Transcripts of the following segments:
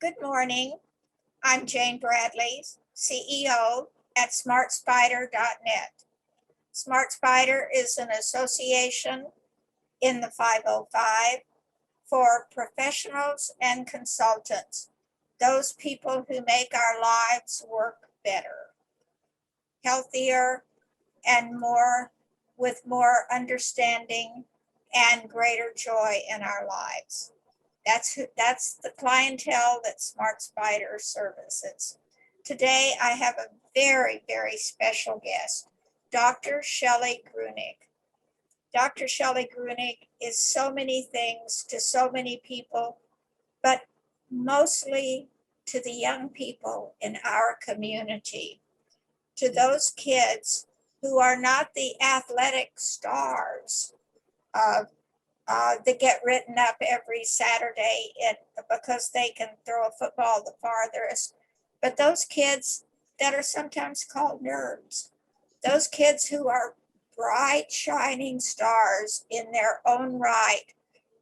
Good morning. I'm Jane Bradley, CEO at smartspider.net. SmartSpider is an association in the 505 for professionals and consultants, those people who make our lives work better, healthier, and with more understanding and greater joy in our lives. That's the clientele that SmartSpider services. Today, I have a very, very special guest, Dr. Shelly Gruenig. Dr. Shelly Gruenig is so many things to so many people, but mostly to the young people in our community, to those kids who are not the athletic stars that get written up every Saturday because they can throw a football the farthest. But those kids that are sometimes called nerds, those kids who are bright, shining stars in their own right,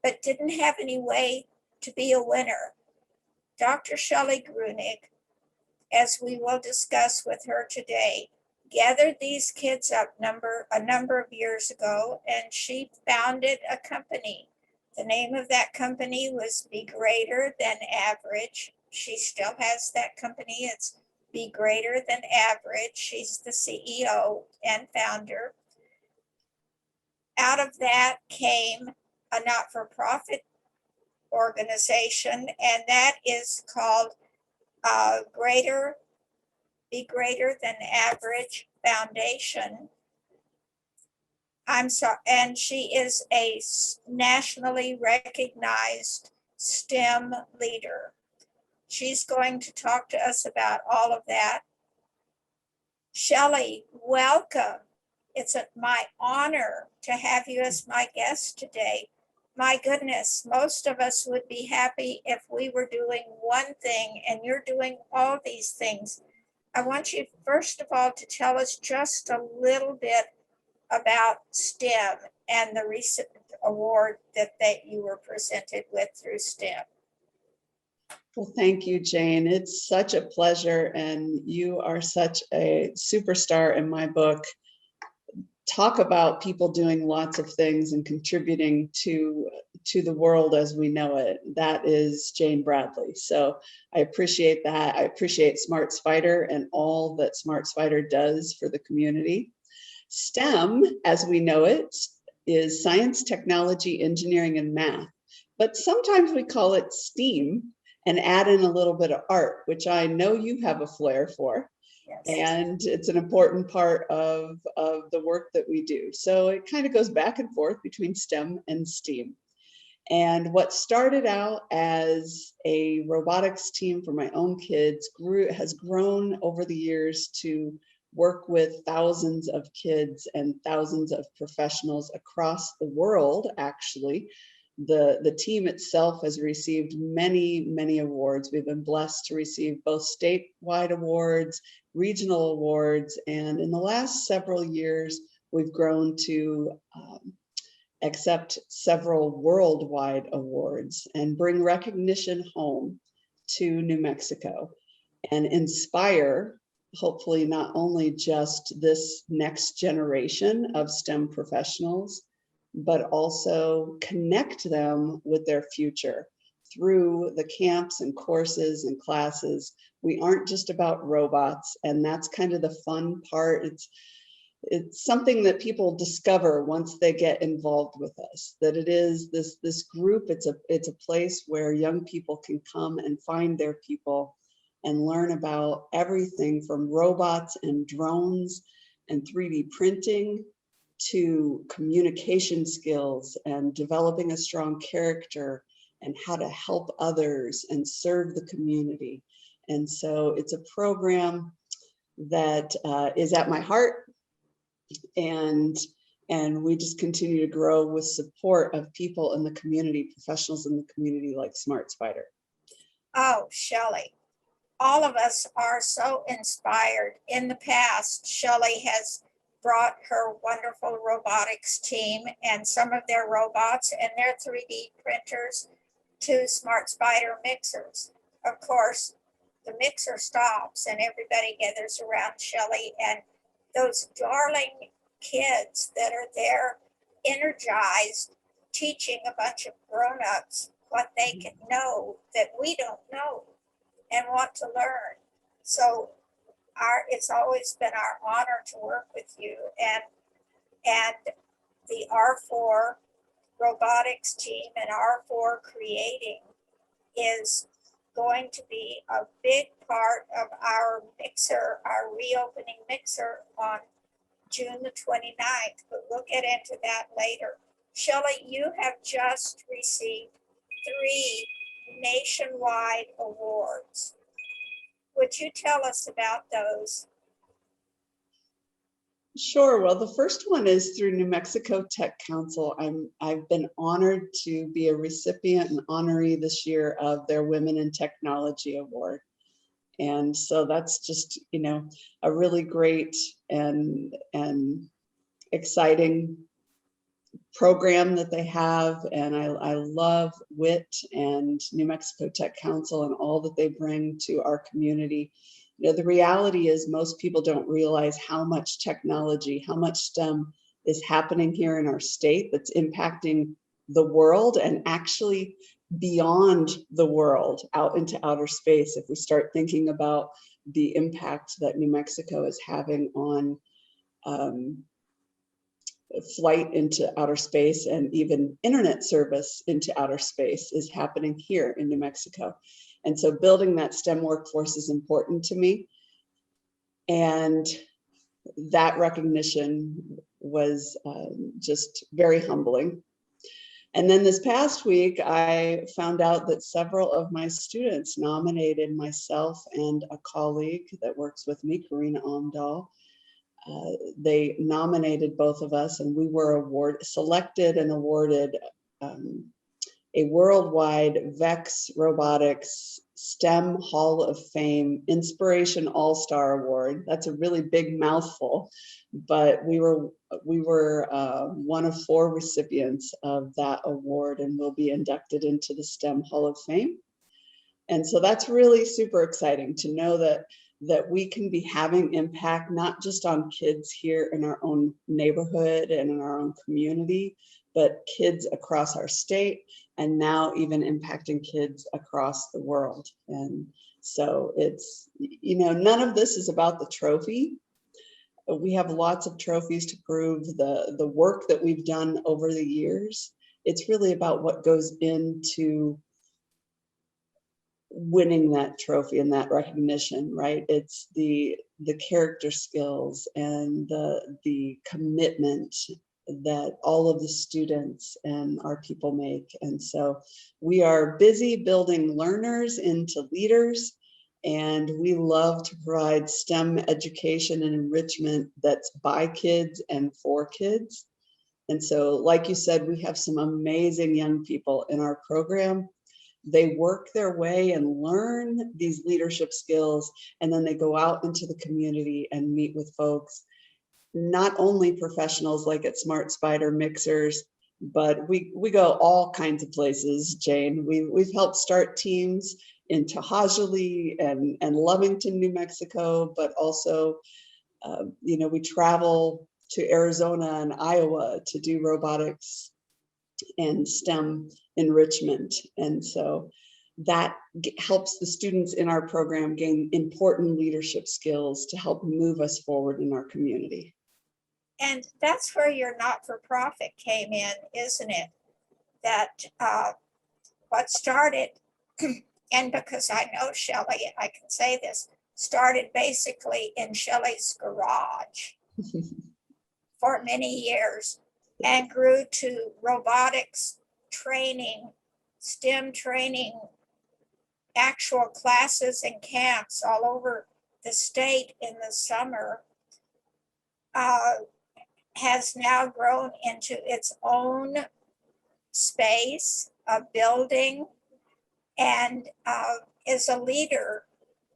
but didn't have any way to be a winner. Dr. Shelly Gruenig, as we will discuss with her today, gathered these kids up a number of years ago, and she founded a company. The name of that company was Be Greater Than Average. She still has that company. It's Be Greater Than Average. She's the CEO and founder. Out of that came a not-for-profit organization, and that is called Be Greater Than Average Foundation. And she is a nationally recognized STEM leader. She's going to talk to us about all of that. Shelly, welcome. It's my honor to have you as my guest today. My goodness, most of us would be happy if we were doing one thing, and you're doing all these things. I want you, first of all, to tell us just a little bit about STEM and the recent award that you were presented with through STEM. Well, thank you, Jane. It's such a pleasure, and you are such a superstar in my book. Talk about people doing lots of things and contributing to the world as we know it. That is Jane Bradley. So I appreciate that. I appreciate SmartSpider and all that SmartSpider does for the community. STEM, as we know it, is science, technology, engineering, and math. But sometimes we call it STEAM and add in a little bit of art, which I know you have a flair for. Yes. And it's an important part of the work that we do. So it kind of goes back and forth between STEM and STEAM. And what started out as a robotics team for my own kids has grown over the years to work with thousands of kids and thousands of professionals across the world. Actually, the team itself has received many, many awards. We've been blessed to receive both statewide awards, regional awards, and in the last several years, we've grown to accept several worldwide awards and bring recognition home to New Mexico and inspire, hopefully, not only just this next generation of STEM professionals, but also connect them with their future through the camps and courses and classes. We aren't just about robots, and that's kind of the fun part. It's something that people discover once they get involved with us, that it is this group. It's a place where young people can come and find their people and learn about everything from robots and drones and 3D printing to communication skills and developing a strong character and how to help others and serve the community. And so it's a program that is at my heart, and we just continue to grow with support of people in the community, professionals in the community like SmartSpider. Oh, Shelly, all of us are so inspired. In the past, Shelly has brought her wonderful robotics team and some of their robots and their 3D printers to SmartSpider mixers. of course, the mixer stops and everybody gathers around Shelly, and those darling kids that are there, energized, teaching a bunch of grown-ups what they can know that we don't know and want to learn. So it's always been our honor to work with you, and the R4 Robotics Team and R4 Creating is going to be a big part of our mixer, our reopening mixer on June the 29th, but we'll get into that later. Shelly, you have just received 3 nationwide awards. Would you tell us about those? Sure. Well, the first one is through New Mexico Tech Council. I've been honored to be a recipient and honoree this year of their Women in Technology Award. And so that's just, a really great and exciting program that they have. And I love WIT and New Mexico Tech Council and all that they bring to our community. The reality is most people don't realize how much technology, how much STEM is happening here in our state that's impacting the world and actually beyond the world out into outer space. If we start thinking about the impact that New Mexico is having on flight into outer space and even internet service into outer space is happening here in New Mexico. And so building that STEM workforce is important to me. And that recognition was just very humbling. And then this past week, I found out that several of my students nominated myself and a colleague that works with me, Karina Omdahl. They nominated both of us, and we were selected and awarded a worldwide VEX Robotics STEM Hall of Fame Inspiration All-Star Award. That's a really big mouthful, but we were one of 4 recipients of that award, and will be inducted into the STEM Hall of Fame. And so that's really super exciting to know that we can be having impact, not just on kids here in our own neighborhood and in our own community, but kids across our state, and now even impacting kids across the world. And so it's, none of this is about the trophy. We have lots of trophies to prove the work that we've done over the years. It's really about what goes into winning that trophy and that recognition, right? It's the character skills and the commitment that all of the students and our people make. And so we are busy building learners into leaders, and we love to provide STEM education and enrichment that's by kids and for kids. And so, like you said, we have some amazing young people in our program. They work their way and learn these leadership skills, and then they go out into the community and meet with folks, not only professionals like at Smart Spider Mixers, but we go all kinds of places, Jane. We've helped start teams in Tohajali and Lovington, New Mexico, but also, we travel to Arizona and Iowa to do robotics and STEM enrichment. And so that helps the students in our program gain important leadership skills to help move us forward in our community. And that's where your not-for-profit came in, isn't it? That what started, and because I know Shelly, I can say this, started basically in Shelly's garage for many years, and grew to robotics training, STEM training, actual classes and camps all over the state in the summer, has now grown into its own space, a building, and is a leader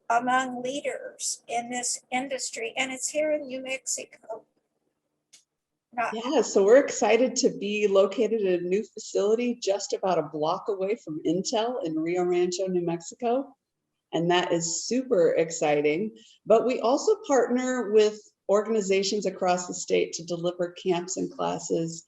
among leaders in this industry. And it's here in New Mexico. Yeah, so we're excited to be located in a new facility just about a block away from Intel in Rio Rancho, New Mexico. and that is super exciting. But we also partner with organizations across the state to deliver camps and classes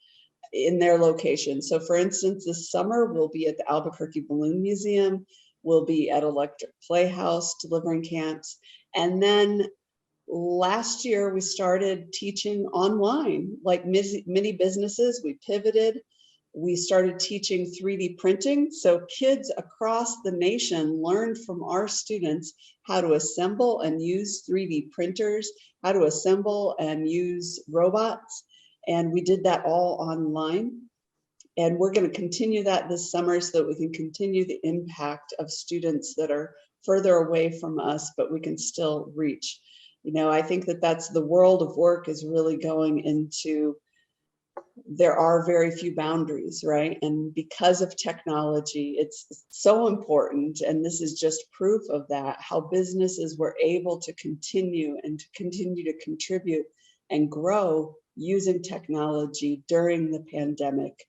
in their location. So for instance, this summer we'll be at the Albuquerque Balloon Museum, we'll be at Electric Playhouse delivering camps, and then last year we started teaching online, like many businesses. We pivoted. We started teaching 3D printing. So kids across the nation learned from our students how to assemble and use 3D printers, how to assemble and use robots. And we did that all online. And we're going to continue that this summer so that we can continue the impact of students that are further away from us, but we can still reach. You know, I think that that's the world of work is really going into, there are very few boundaries, right? And because of technology, it's so important. And this is just proof of that, how businesses were able to continue to contribute and grow using technology during the pandemic.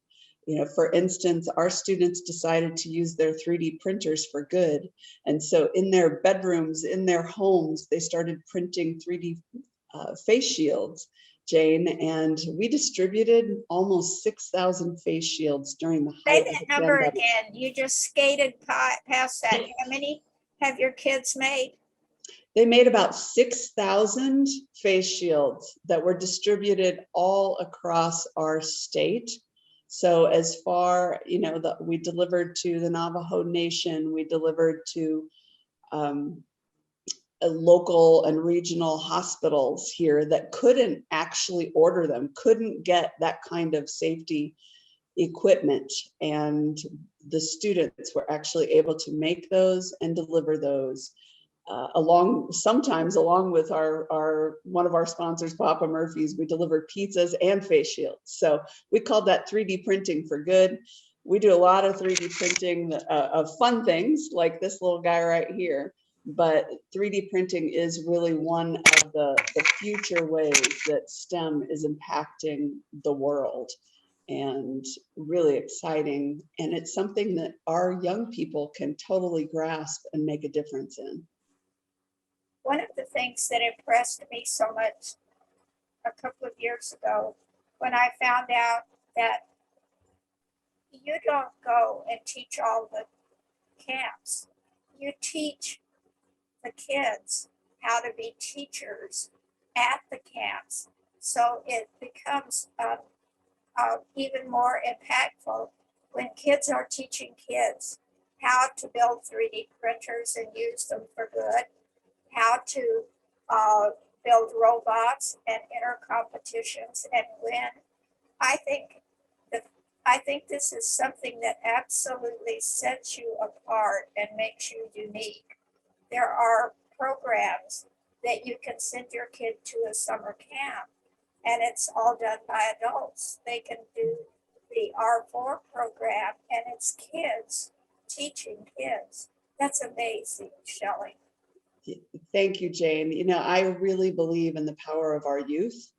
You know, for instance, our students decided to use their 3D printers for good. And so in their bedrooms, in their homes, they started printing 3D face shields, Jane, and we distributed almost 6,000 face shields during the height Say of that the number pandemic. again. You just skated past that. How many have your kids made? They made about 6,000 face shields that were distributed all across our state. So as far, you know, we delivered to the Navajo Nation, we delivered to local and regional hospitals here that couldn't actually order them, couldn't get that kind of safety equipment. And the students were actually able to make those and deliver those. Sometimes along with one of our sponsors, Papa Murphy's, we delivered pizzas and face shields. So we called that 3D printing for good. We do a lot of 3D printing of fun things like this little guy right here. But 3D printing is really one of the future ways that STEM is impacting the world, and really exciting. And it's something that our young people can totally grasp and make a difference in. One of the things that impressed me so much a couple of years ago, when I found out that you don't go and teach all the camps, you teach the kids how to be teachers at the camps. So it becomes even more impactful when kids are teaching kids how to build 3D printers and use them for good, how to build robots and enter competitions and win. I think this is something that absolutely sets you apart and makes you unique. There are programs that you can send your kid to a summer camp, and it's all done by adults. They can do the R4 program, and it's kids teaching kids. That's amazing, Shelly. Thank you, Jane. You know, I really believe in the power of our youth.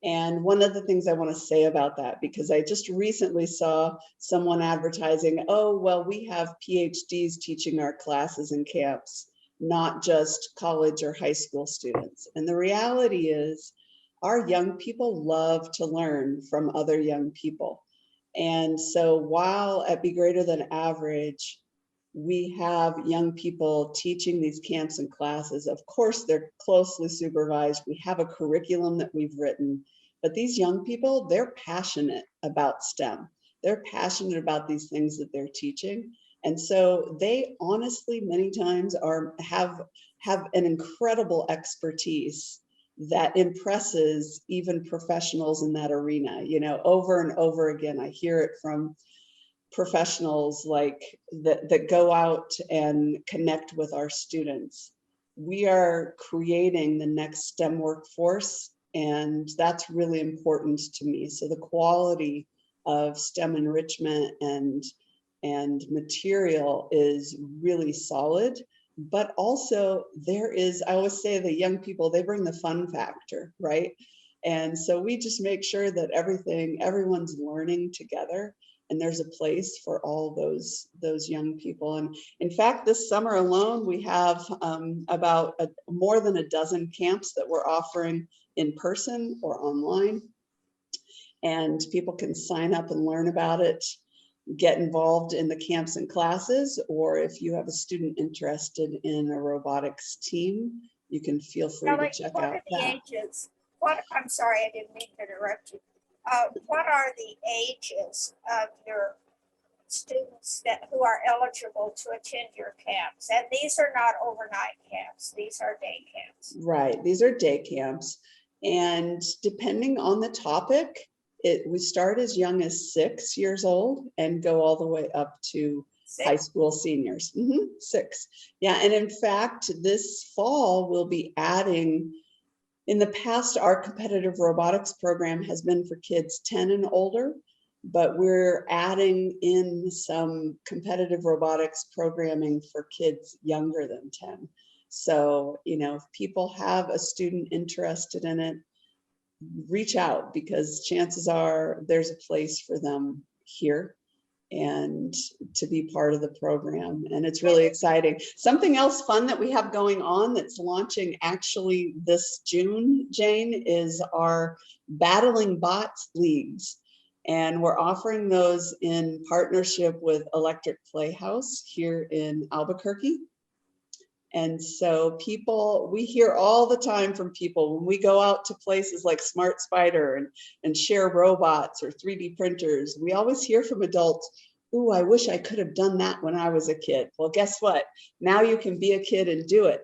And one of the things I want to say about that, because I just recently saw someone advertising, oh, well, we have PhDs teaching our classes and camps, not just college or high school students. And the reality is our young people love to learn from other young people. And so while at Be Greater Than Average, we have young people teaching these camps and classes. Of course, they're closely supervised. We have a curriculum that we've written, but these young people, they're passionate about STEM. They're passionate about these things that they're teaching. And so they honestly, many times have an incredible expertise that impresses even professionals in that arena. You know, over and over again, I hear it from professionals like that go out and connect with our students. We are creating the next STEM workforce, and that's really important to me. So the quality of STEM enrichment and material is really solid, but also there is, I always say the young people, they bring the fun factor, right? And so we just make sure that everyone's learning together. and there's a place for all those young people. And in fact, this summer alone, we have about more than a dozen camps that we're offering in person or online. And people can sign up and learn about it, get involved in the camps and classes, or if you have a student interested in a robotics team, you can feel free to check what out are the that. ages? I'm sorry, I didn't mean to interrupt you. What are the ages of your students who are eligible to attend your camps? And these are not overnight camps, these are day camps. Right, these are day camps. And depending on the topic, we start as young as 6 years old and go all the way up to 6? high school seniors. 6. Yeah, and in fact, this fall we'll be adding, in the past, our competitive robotics program has been for kids 10 and older, but we're adding in some competitive robotics programming for kids younger than 10. So, if people have a student interested in it, reach out, because chances are there's a place for them here and to be part of the program. And it's really exciting. Something else fun that we have going on that's launching actually this June, Jane, is our Battling Bots Leagues. And we're offering those in partnership with Electric Playhouse here in Albuquerque. And so we hear all the time from people when we go out to places like Smart Spider and share robots or 3D printers, we always hear from adults, "Ooh, I wish I could have done that when I was a kid." Well, guess what? Now you can be a kid and do it.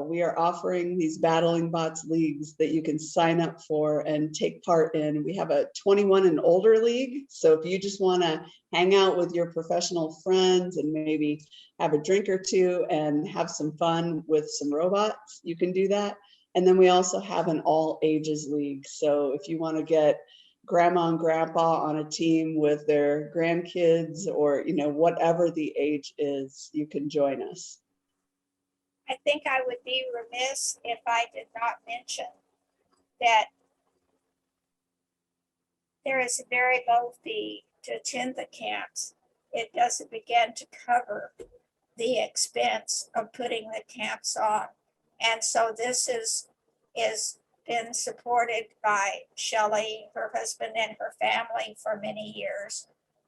We are offering these Battling Bots Leagues that you can sign up for and take part in. We have a 21 and older league. So if you just want to hang out with your professional friends and maybe have a drink or two and have some fun with some robots, you can do that. And then we also have an all ages league. So if you want to get grandma and grandpa on a team with their grandkids, or whatever the age is, you can join us. I think I would be remiss if I did not mention that there is a very low fee to attend the camps. It doesn't begin to cover the expense of putting the camps on. And so this is been supported by Shelly, her husband, and her family for many years.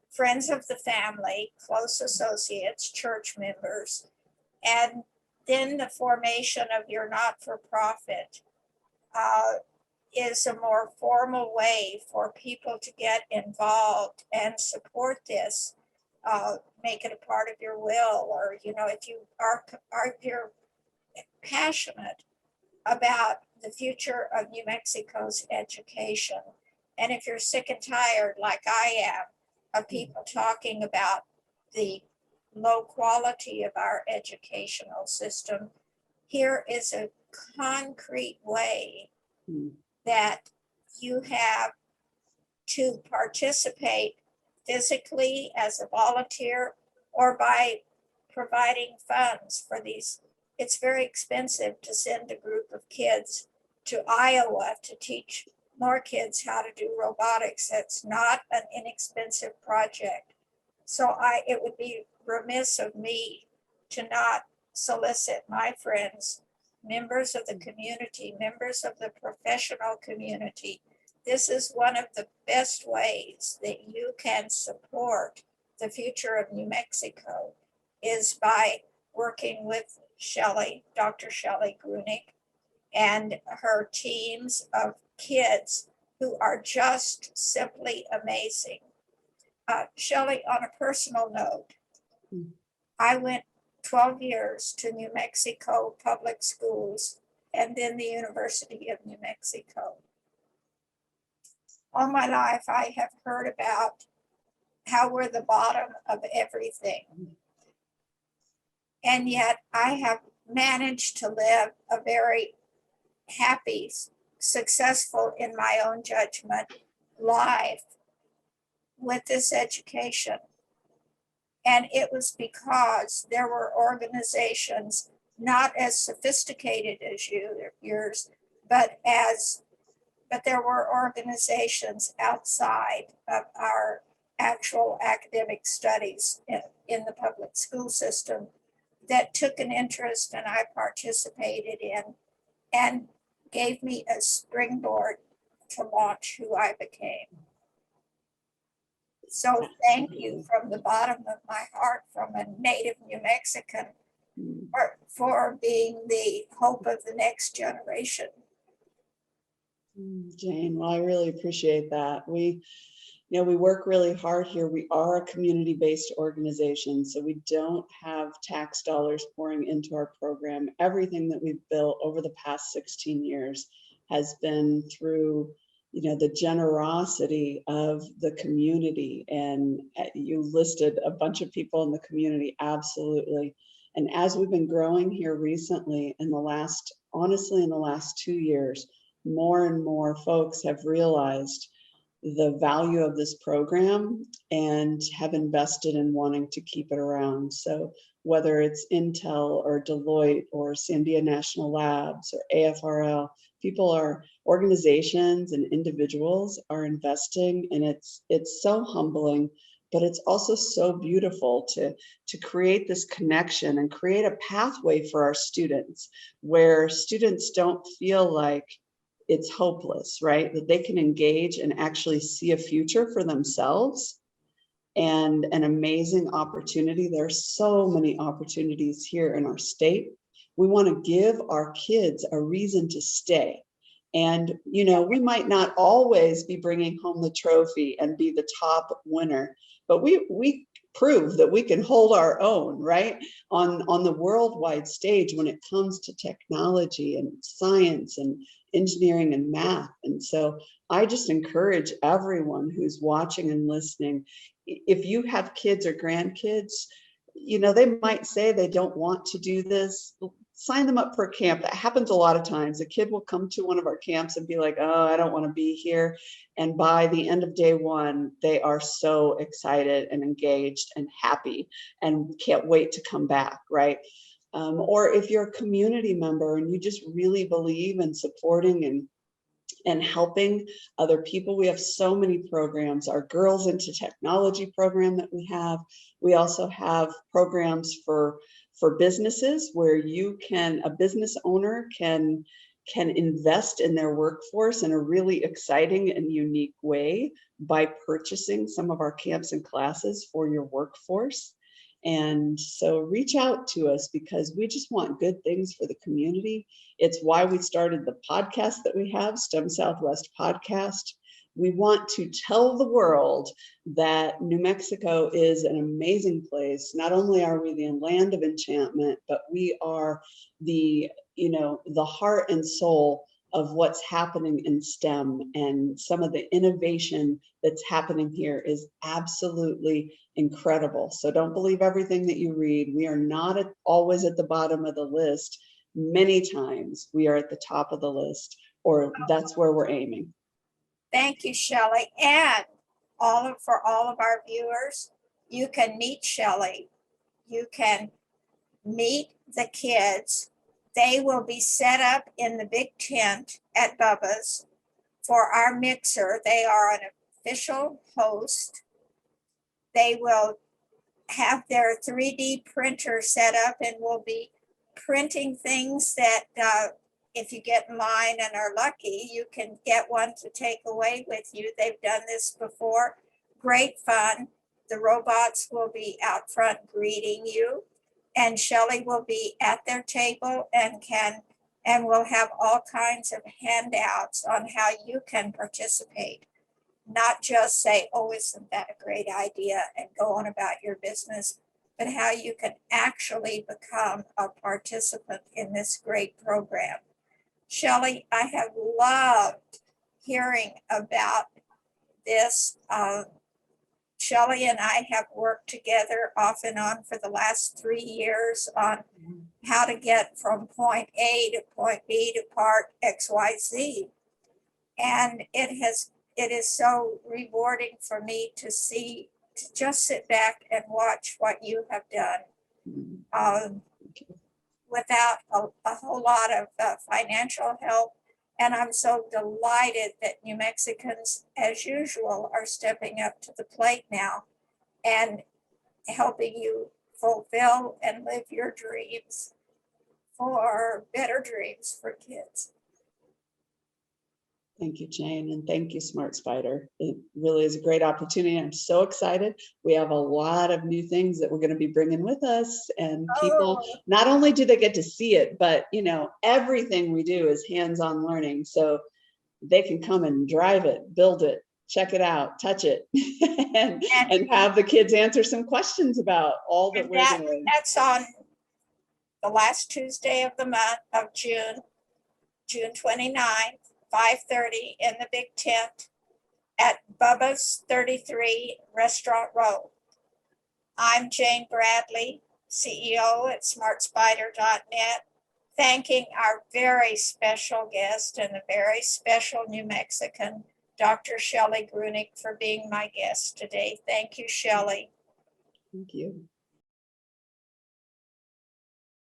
Friends of the family, close associates, church members, and then the formation of your not-for-profit is a more formal way for people to get involved and support this. Make it a part of your will, or if you if you're passionate about the future of New Mexico's education, and if you're sick and tired, like I am, of people talking about the low quality of our educational system, here is a concrete way that you have to participate physically as a volunteer or by providing funds for these. It's very expensive to send a group of kids to Iowa to teach more kids how to do robotics. That's not an inexpensive project. So it would be remiss of me to not solicit my friends, members of the community, members of the professional community. This is one of the best ways that you can support the future of New Mexico, is by working with Shelly, Dr. Shelly Gruenig, and her teams of kids who are just simply amazing. Shelly, on a personal note, I went 12 years to New Mexico public schools and then the University of New Mexico. All my life, I have heard about how we're the bottom of everything. And yet I have managed to live a very happy, successful, in my own judgment, life with this education. And it was because there were organizations not as sophisticated as yours, but there were organizations outside of our actual academic studies in the public school system that took an interest and I participated in and gave me a springboard to launch who I became. So thank you from the bottom of my heart, from a native New Mexican, for being the hope of the next generation. Jane, well, I really appreciate that. We work really hard here. We are a community-based organization, so we don't have tax dollars pouring into our program. Everything that we've built over the past 16 years has been through, the generosity of the community. And you listed a bunch of people in the community, absolutely. And as we've been growing here recently, honestly, in the last 2 years, more and more folks have realized the value of this program and have invested in wanting to keep it around. So whether it's Intel or Deloitte or Sandia National Labs or AFRL, organizations and individuals are investing, and it's so humbling, but it's also so beautiful to create this connection and create a pathway for our students where students don't feel like it's hopeless, right? That they can engage and actually see a future for themselves and an amazing opportunity. There are so many opportunities here in our state. We want to give our kids a reason to stay. And, we might not always be bringing home the trophy and be the top winner, but we prove that we can hold our own, right? On the worldwide stage when it comes to technology and science and engineering and math. And so I just encourage everyone who's watching and listening, if you have kids or grandkids, they might say they don't want to do this. Sign them up for a camp. That happens a lot of times. A kid will come to one of our camps and be like, oh, I don't want to be here. And by the end of day one, they are so excited and engaged and happy and can't wait to come back, right? Or if you're a community member and you just really believe in supporting and helping other people. We have so many programs. Our Girls into Technology program that we have. We also have programs for businesses where a business owner can invest in their workforce in a really exciting and unique way by purchasing some of our camps and classes for your workforce. And so reach out to us because we just want good things for the community. It's why we started the podcast that we have, STEM Southwest Podcast. We want to tell the world that New Mexico is an amazing place. Not only are we the land of enchantment, but we are the heart and soul of what's happening in STEM, and some of the innovation that's happening here is absolutely incredible. So don't believe everything that you read. We are not always at the bottom of the list. Many times we are at the top of the list, or that's where we're aiming. Thank you, Shelly. And for all of our viewers, you can meet Shelly. You can meet the kids. They will be set up in the big tent at Bubba's for our mixer. They are an official host. They will have their 3D printer set up and will be printing things that if you get in line and are lucky, you can get one to take away with you. They've done this before. Great fun. The robots will be out front greeting you, and Shelly will be at their table and will have all kinds of handouts on how you can participate. Not just say, oh, isn't that a great idea, and go on about your business, but how you can actually become a participant in this great program. Shelly, I have loved hearing about this. Shelly and I have worked together off and on for the last 3 years on how to get from point A to point B to part XYZ. And it is so rewarding for me to just sit back and watch what you have done. Without a whole lot of financial help, And I'm so delighted that New Mexicans, as usual, are stepping up to the plate now and helping you fulfill and live your dreams for better dreams for kids. Thank you, Jane, and thank you, Smart Spider. It really is a great opportunity. I'm so excited. We have a lot of new things that we're going to be bringing with us, and people, not only do they get to see it, but you know, everything we do is hands-on learning. So they can come and drive it, build it, check it out, touch it, and have the kids answer some questions about all that we're doing. That's on the last Tuesday of the month of June, June 29th, 5:30 in the big tent at Bubba's 33 Restaurant Row. I'm Jane Bradley, CEO at smartspider.net, thanking our very special guest and a very special New Mexican, Dr. Shelly Gruenig, for being my guest today. Thank you, Shelly. Thank you.